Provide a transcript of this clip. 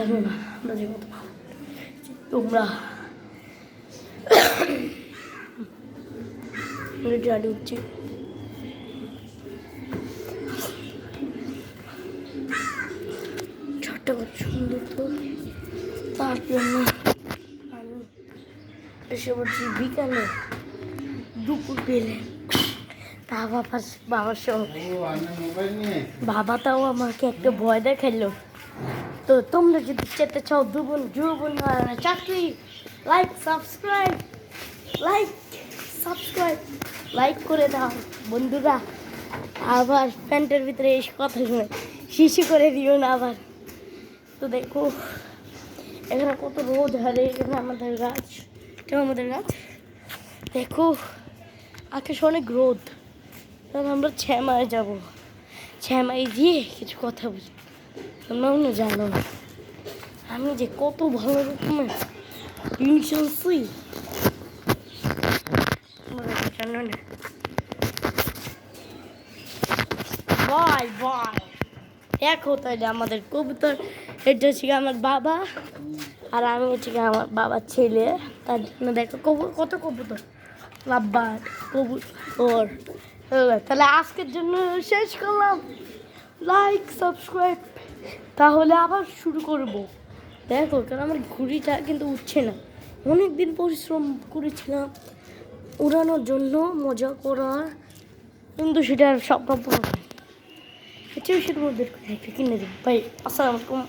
জানো না আমরা যে কত তোমরা জানি হচ্ছে ছোট্ট কত সুন্দর তো তার জন্য আমি এসে বলছি বিকালে দুপুর পেলে তা বাবার সঙ্গে বাবা তাও আমাকে একটা ভয় দেখাইলো। তো তোমরা যদি যেতে চাও যুবন চাকরি লাইক করে দাও বন্ধুরা। আবার প্যান্টের ভিতরে এসে কথা শুনে শিশি করে দিও না আবার। তো দেখো এখানে কত রোদ হারে, এখানে আমাদের গাছ, এটা আমাদের গাছ। দেখো আকাশে অনেক রোদ, তাহলে আমরা ছ্যামায় যাবো, ছ্যামায় গিয়ে কিছু কথা বলি। তোমরাও না জানো আমি যে কত ভালো রকমের জিনিস আনছি, জানো না। Bye bye. দেখো তাহলে আমাদের কবুতর, এটা হচ্ছে আমার বাবা আর আমি হচ্ছে আমার বাবার ছেলে। তার জন্য দেখো কত কবুতর লাভবান কবুতর। তাহলে আজকের জন্য শেষ করলাম। লাইক সাবস্ক্রাইব, তাহলে আবার শুরু করব। দেখো কারণ আমার ঘুড়িটা কিন্তু উঠছে না, অনেক দিন পরিশ্রম করেছিলাম উড়ানোর জন্য, মজা করার, কিন্তু সেটা স্বপ্ন পূরণ হয়। সেটার মধ্যে একটা কিনে দিই ভাই। আসসালামু আলাইকুম।